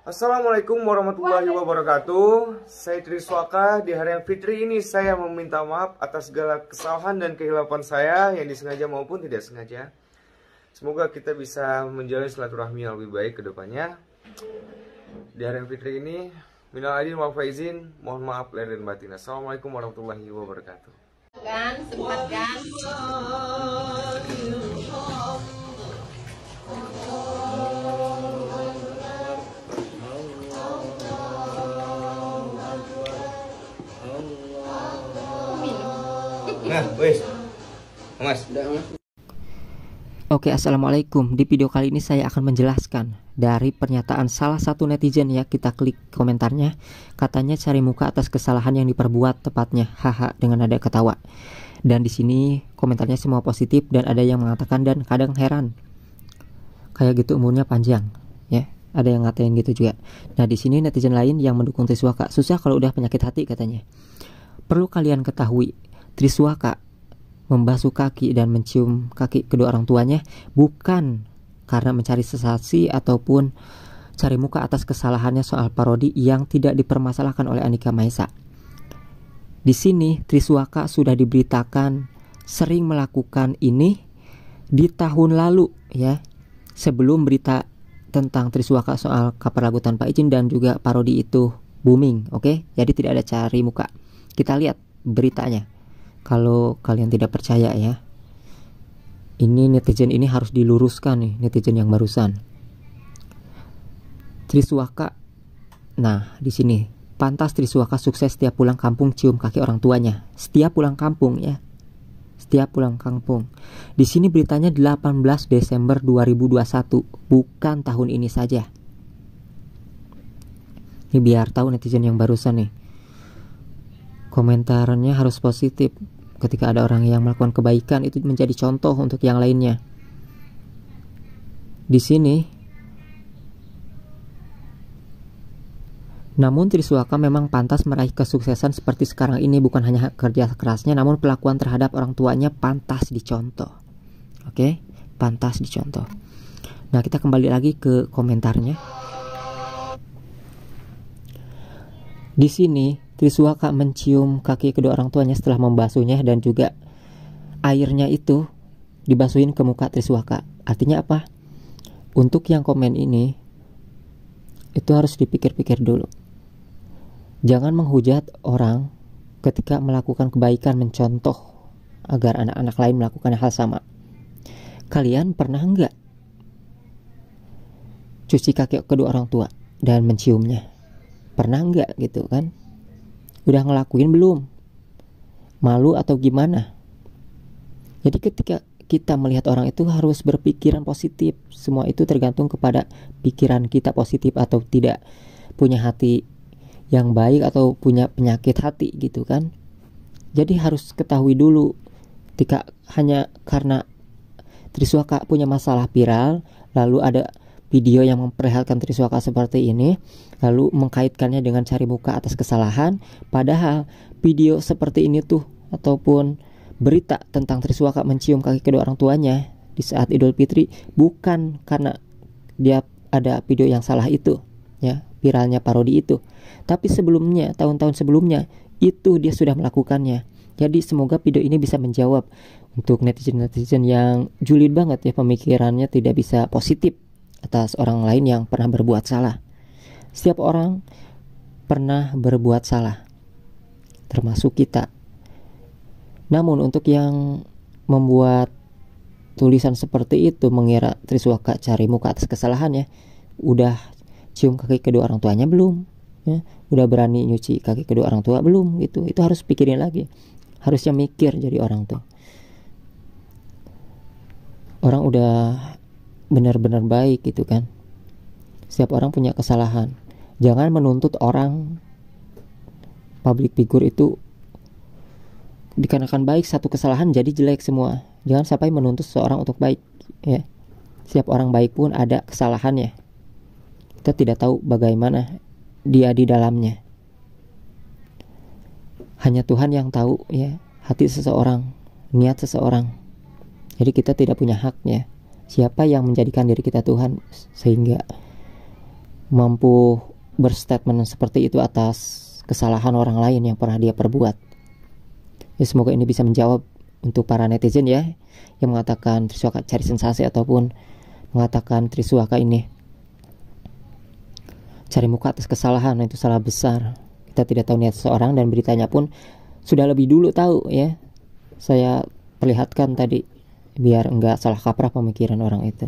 Assalamualaikum warahmatullahi wabarakatuh. Saya Triswaka. Di hari yang fitri ini saya meminta maaf atas segala kesalahan dan kehilapan saya yang disengaja maupun tidak sengaja. Semoga kita bisa menjalani silaturahmi yang lebih baik ke depannya. Di hari yang fitri ini, minal aidin wal faizin, mohon maaf lahir dan batin. Assalamualaikum warahmatullahi wabarakatuh. Kan sempat kan Nah, wes, Mas. Oke, assalamualaikum. Di video kali ini saya akan menjelaskan dari pernyataan salah satu netizen ya. Kita klik komentarnya, katanya cari muka atas kesalahan yang diperbuat, tepatnya haha dengan nada ketawa. Dan di sini komentarnya semua positif dan ada yang mengatakan dan kadang heran. Kayak gitu umurnya panjang, ya. Ada yang ngatain gitu juga. Nah, di sini netizen lain yang mendukung Triswaka, susah kalau udah penyakit hati katanya. Perlu kalian ketahui, Triswaka membasuh kaki dan mencium kaki kedua orang tuanya bukan karena mencari sensasi ataupun cari muka atas kesalahannya soal parodi yang tidak dipermasalahkan oleh Andika Maesa. Di sini Triswaka sudah diberitakan sering melakukan ini di tahun lalu ya, sebelum berita tentang Triswaka soal cover lagu tanpa izin dan juga parodi itu booming, oke? Jadi tidak ada cari muka. Kita lihat beritanya. Kalau kalian tidak percaya ya, ini netizen ini harus diluruskan nih, netizen yang barusan. Triswaka, nah di sini pantas Triswaka sukses setiap pulang kampung cium kaki orang tuanya. Setiap pulang kampung ya, setiap pulang kampung. Di sini beritanya 18 Desember 2021, bukan tahun ini saja. Ini biar tahu netizen yang barusan nih. Komentarnya harus positif. Ketika ada orang yang melakukan kebaikan, itu menjadi contoh untuk yang lainnya. Di sini, namun Triswaka memang pantas meraih kesuksesan seperti sekarang ini. Bukan hanya kerja kerasnya, namun pelakuan terhadap orang tuanya pantas dicontoh. Oke, pantas dicontoh. Nah, kita kembali lagi ke komentarnya. Di sini Triswaka mencium kaki kedua orang tuanya setelah membasuhnya dan juga airnya itu dibasuhin ke muka Triswaka. Artinya apa? Untuk yang komen ini itu harus dipikir-pikir dulu. Jangan menghujat orang ketika melakukan kebaikan, mencontoh agar anak-anak lain melakukan hal sama. Kalian pernah enggak cuci kaki kedua orang tua dan menciumnya? Pernah enggak gitu kan? Udah ngelakuin belum? Malu atau gimana? Jadi ketika kita melihat orang itu harus berpikiran positif. Semua itu tergantung kepada pikiran kita positif atau tidak, punya hati yang baik atau punya penyakit hati gitu kan. Jadi harus ketahui dulu, ketika hanya karena Triswaka punya masalah viral, lalu ada video yang memperlihatkan Triswaka seperti ini, lalu mengkaitkannya dengan cari muka atas kesalahan. Padahal video seperti ini tuh, ataupun berita tentang Triswaka mencium kaki kedua orang tuanya di saat Idul Fitri, bukan karena dia ada video yang salah itu ya, viralnya parodi itu, tapi sebelumnya, tahun-tahun sebelumnya itu dia sudah melakukannya. Jadi semoga video ini bisa menjawab untuk netizen-netizen yang julid banget ya, pemikirannya tidak bisa positif atas orang lain yang pernah berbuat salah. Setiap orang pernah berbuat salah, termasuk kita. Namun untuk yang membuat tulisan seperti itu mengira Triswaka cari muka atas kesalahannya, udah cium kaki kedua orang tuanya belum? Ya, udah berani nyuci kaki kedua orang tua belum? Gitu. Itu harus pikirin lagi. Harusnya mikir jadi orang tuh. Orang udah benar-benar baik gitu kan. Setiap orang punya kesalahan. Jangan menuntut orang public figure itu dikarenakan baik satu kesalahan jadi jelek semua. Jangan sampai menuntut seseorang untuk baik ya. Setiap orang baik pun ada kesalahannya. Kita tidak tahu bagaimana dia di dalamnya. Hanya Tuhan yang tahu ya hati seseorang, niat seseorang. Jadi kita tidak punya haknya. Siapa yang menjadikan diri kita Tuhan sehingga mampu berstatement seperti itu atas kesalahan orang lain yang pernah dia perbuat. Ya, semoga ini bisa menjawab untuk para netizen ya, yang mengatakan Triswaka cari sensasi ataupun mengatakan Triswaka ini cari muka atas kesalahan. Nah, itu salah besar. Kita tidak tahu niat seseorang, dan beritanya pun sudah lebih dulu tahu ya. Saya perlihatkan tadi biar enggak salah kaprah pemikiran orang itu.